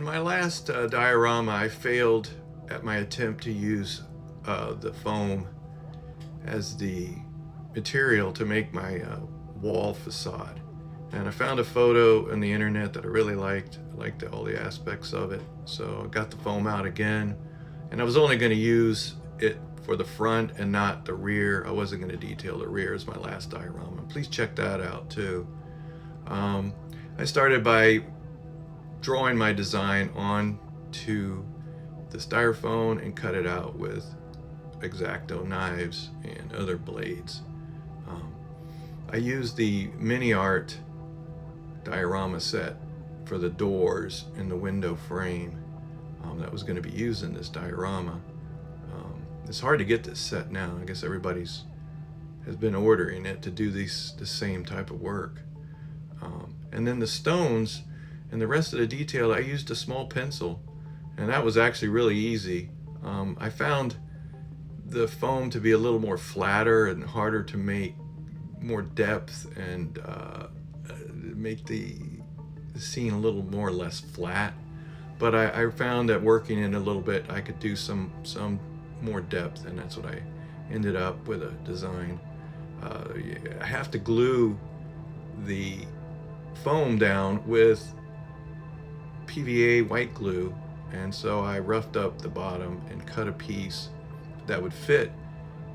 In my last diorama, I failed at my attempt to use the foam as the material to make my wall facade. And I found a photo on the internet that I really liked. I liked all the aspects of it. So I got the foam out again, and I was only going to use it for the front and not the rear. I wasn't going to detail the rear as my last diorama. Please check that out too. I started by drawing my design onto the styrofoam and cut it out with X-Acto knives and other blades. I used the mini art diorama set for the doors and the window frame that was going to be used in this diorama. It's hard to get this set now. I guess everybody's has been ordering it to do the same type of work. And then the stones and the rest of the detail, I used a small pencil, and that was actually really easy. I found the foam to be a little more flatter and harder to make more depth and make the scene a little more or less flat. But I found that working in a little bit, I could do some more depth, and that's what I ended up with a design. I have to glue the foam down with PVA white glue, and so I roughed up the bottom and cut a piece that would fit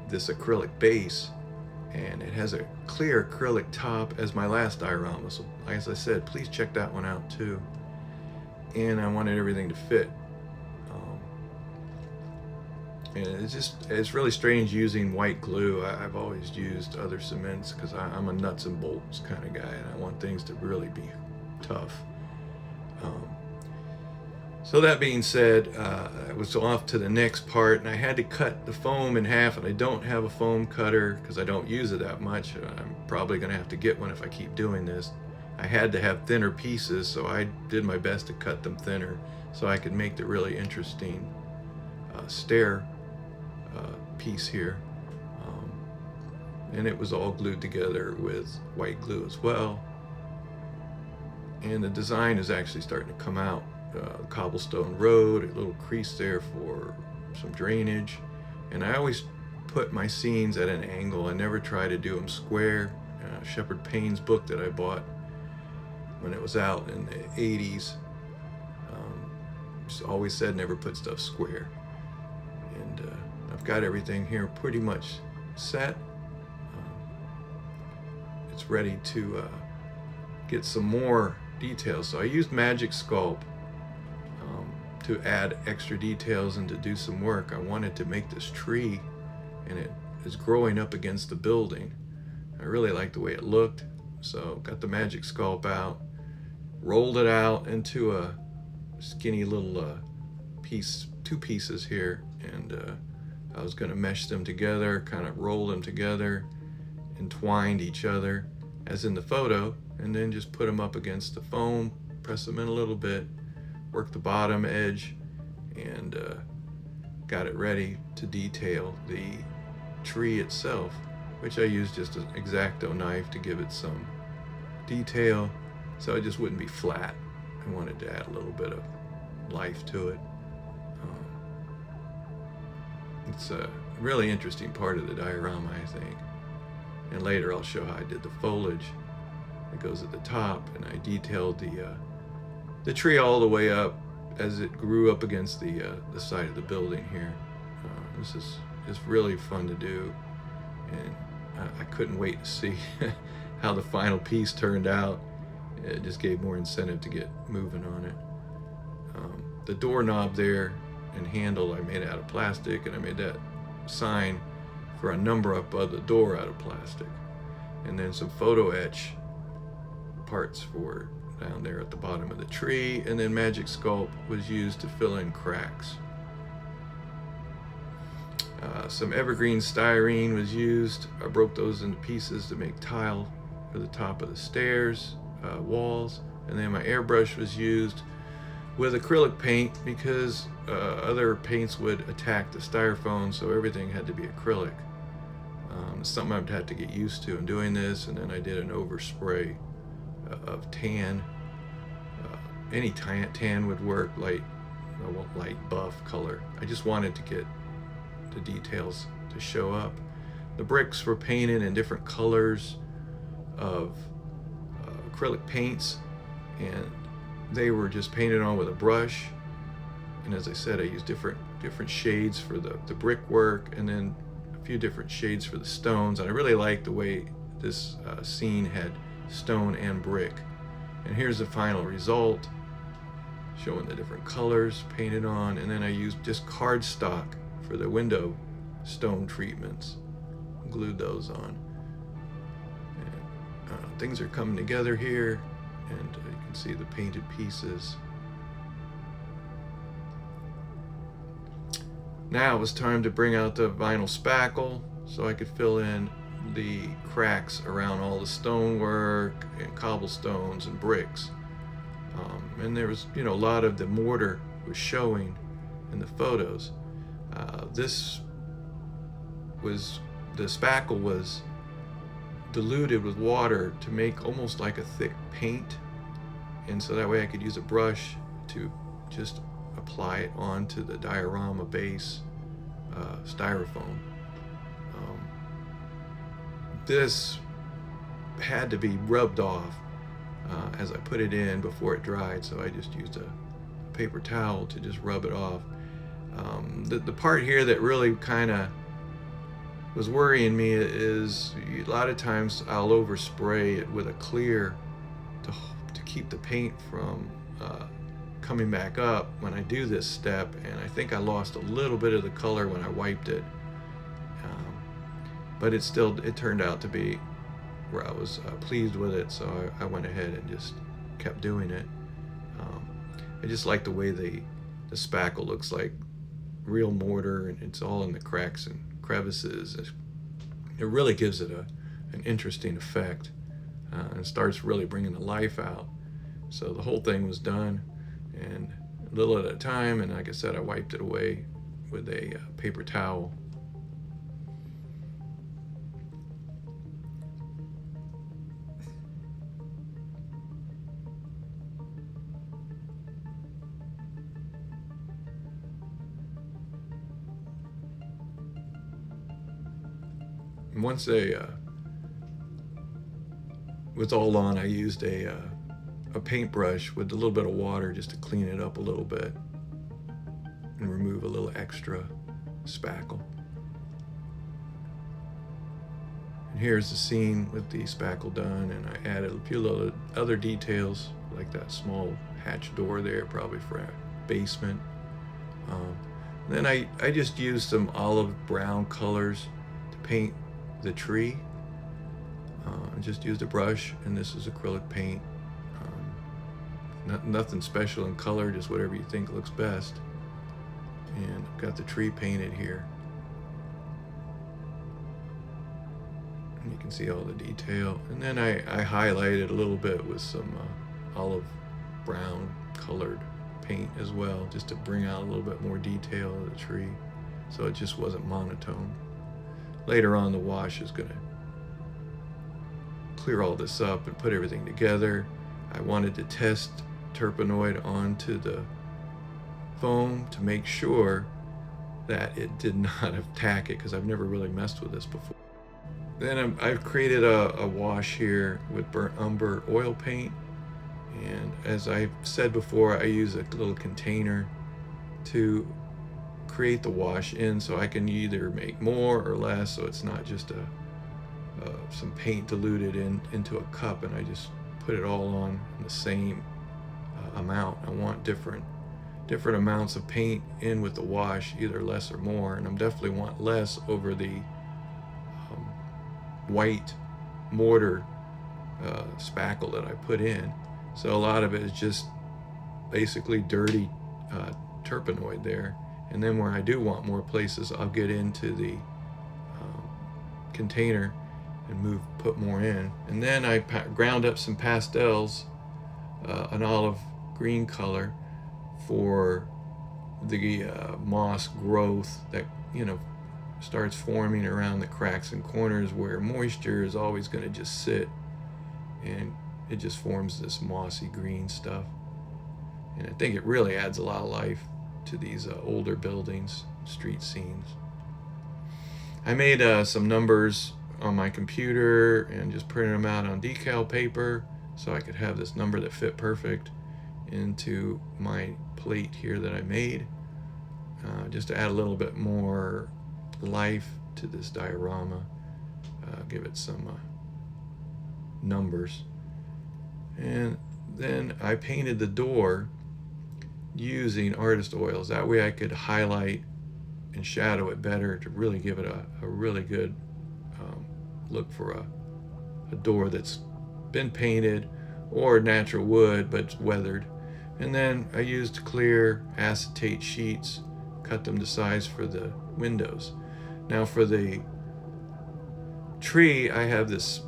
this acrylic base, and it has a clear acrylic top as my last diorama. So as I said, please check that one out too. And I wanted everything to fit. And it's really strange using white glue. I've always used other cements because I'm a nuts and bolts kind of guy, and I want things to really be tough. So that being said, I was off to the next part, and I had to cut the foam in half, and I don't have a foam cutter because I don't use it that much. I'm probably going to have to get one if I keep doing this. I had to have thinner pieces, so I did my best to cut them thinner so I could make the really interesting stair piece here. And it was all glued together with white glue as well. And the design is actually starting to come out. Cobblestone road, a little crease there for some drainage. And I always put my scenes at an angle. I never try to do them square. Shepard Payne's book that I bought when it was out in the 80s always said never put stuff square. And I've got everything here pretty much set. It's ready to get some more details. So I used Magic Sculpt to add extra details and to do some work. I wanted to make this tree, and it is growing up against the building. I really liked the way it looked, so got the Magic Sculpt out, rolled it out into a skinny little piece, two pieces here, and I was going to mesh them together, kind of roll them together, entwined each other as in the photo, and then just put them up against the foam, press them in a little bit, work the bottom edge, and got it ready to detail the tree itself, which I used just an X-Acto knife to give it some detail so it just wouldn't be flat. I wanted to add a little bit of life to it. It's a really interesting part of the diorama, I think. And later I'll show how I did the foliage that goes at the top, and I detailed the tree all the way up as it grew up against the side of the building here. This is really fun to do, and I couldn't wait to see how the final piece turned out. It just gave more incentive to get moving on it. The doorknob there and handle I made out of plastic, and I made that sign for a number up by the door out of plastic, and then some photo etch parts for down there at the bottom of the tree, and then Magic Sculpt was used to fill in cracks. Some evergreen styrene was used. I broke those into pieces to make tile for the top of the stairs, walls, and then my airbrush was used with acrylic paint because other paints would attack the styrofoam, so everything had to be acrylic. It's something I've had to get used to in doing this, and then I did an overspray of tan any tan would work, light, light buff color. I just wanted to get the details to show up. The bricks were painted in different colors of acrylic paints, and they were just painted on with a brush. And as I said, I used different shades for the brickwork, and then a few different shades for the stones. And I really liked the way this scene had stone and brick. And here's the final result, showing the different colors painted on. And then I used just cardstock for the window stone treatments, glued those on. And, things are coming together here, and you can see the painted pieces. Now it was time to bring out the vinyl spackle so I could fill in the cracks around all the stonework and cobblestones and bricks. And there was, a lot of the mortar was showing in the photos. The spackle was diluted with water to make almost like a thick paint, and so that way I could use a brush to just apply it onto the diorama base styrofoam. This had to be rubbed off as I put it in before it dried, so I just used a paper towel to just rub it off. The part here that really kind of was worrying me is a lot of times I'll overspray it with a clear to keep the paint from coming back up when I do this step, and I think I lost a little bit of the color when I wiped it, but it turned out to be where I was pleased with it, so I went ahead and just kept doing it. I just like the way the spackle looks like real mortar, and it's all in the cracks and crevices. It really gives it an interesting effect, and starts really bringing the life out. So the whole thing was done, and a little at a time, and like I said, I wiped it away with a paper towel. And once was all on, I used a paintbrush with a little bit of water just to clean it up a little bit and remove a little extra spackle. And here's the scene with the spackle done, and I added a few little other details like that small hatch door there, probably for a basement. Then I just used some olive brown colors to paint the tree. I just used a brush, and this is acrylic paint. Nothing special in color, just whatever you think looks best. And I've got the tree painted here. And you can see all the detail. And then I highlighted a little bit with some olive brown colored paint as well, just to bring out a little bit more detail of the tree, so it just wasn't monotone. Later on, the wash is going to clear all this up and put everything together. I wanted to test Turpenoid onto the foam to make sure that it did not attack it, because I've never really messed with this before. Then I've created a wash here with burnt umber oil paint, and as I said before, I use a little container to create the wash in, so I can either make more or less, so it's not just some paint diluted into a cup and I just put it all on in the same amount. I want different amounts of paint in with the wash, either less or more, and I definitely want less over the white mortar spackle that I put in. So a lot of it is just basically dirty Turpenoid there. And then where I do want more places, I'll get into the container and put more in. And then I ground up some pastels, an olive green color, for the moss growth that starts forming around the cracks and corners where moisture is always going to just sit, and it just forms this mossy green stuff. And I think it really adds a lot of life to these older buildings, street scenes. I made some numbers on my computer and just printed them out on decal paper so I could have this number that fit perfect into my plate here that I made, just to add a little bit more life to this diorama, give it some numbers. And then I painted the door using artist oils. That way I could highlight and shadow it better to really give it a really good look for a door that's been painted, or natural wood but it's weathered. And then I used clear acetate sheets, cut them to size for the windows. Now for the tree, I have this,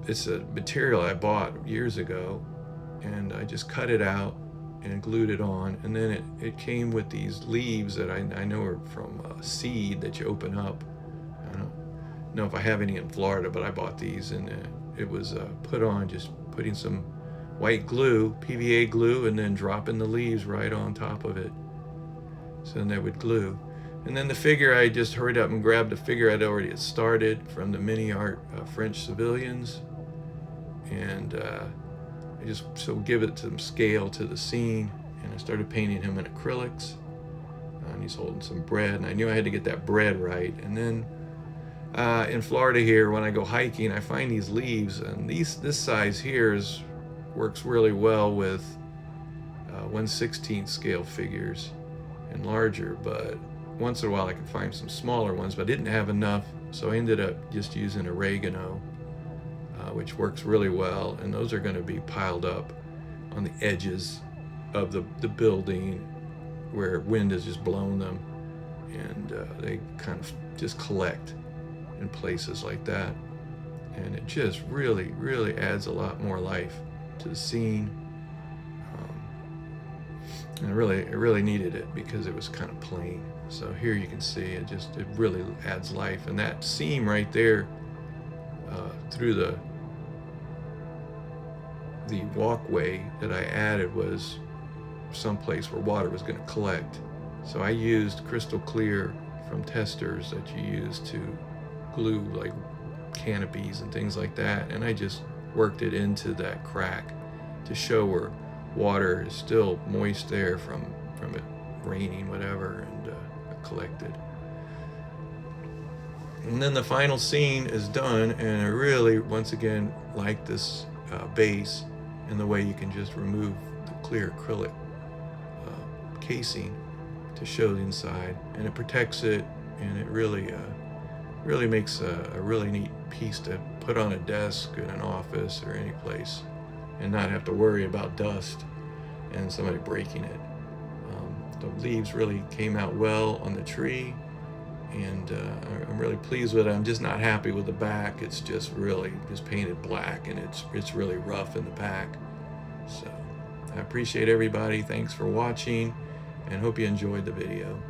it's a material I bought years ago, and I just cut it out and glued it on, and then it came with these leaves that I know are from a seed that you open up. I don't know if I have any in Florida, but I bought these, and it was put on, just putting some white glue, PVA glue, and then dropping the leaves right on top of it, so then they would glue. And then the figure, I just hurried up and grabbed a figure I'd already started from the mini art French civilians, and I just give it some scale to the scene, and I started painting him in acrylics, and he's holding some bread, and I knew I had to get that bread right. And then in Florida here, when I go hiking, I find these leaves, and this size here works really well with 1/16 scale figures and larger, but once in a while I can find some smaller ones, but I didn't have enough, so I ended up just using oregano, which works really well, and those are going to be piled up on the edges of the building where wind has just blown them, and they kind of just collect in places like that, and it just really adds a lot more life to the scene. And it really needed it because it was kind of plain. So here you can see it really adds life, and that seam right there through the walkway that I added was someplace where water was going to collect. So I used crystal clear from testers that you use to glue like canopies and things like that, and I just worked it into that crack to show where water is still moist there from it raining, whatever, and collected. And then the final scene is done, and I really, once again, like this base and the way you can just remove the clear acrylic casing to show the inside, and it protects it, and it really makes a really neat piece to put on a desk in an office or any place and not have to worry about dust and somebody breaking it. The leaves really came out well on the tree, and I'm really pleased with it. I'm just not happy with the back. It's just painted black, and it's really rough in the back. So I appreciate everybody. Thanks for watching, and hope you enjoyed the video.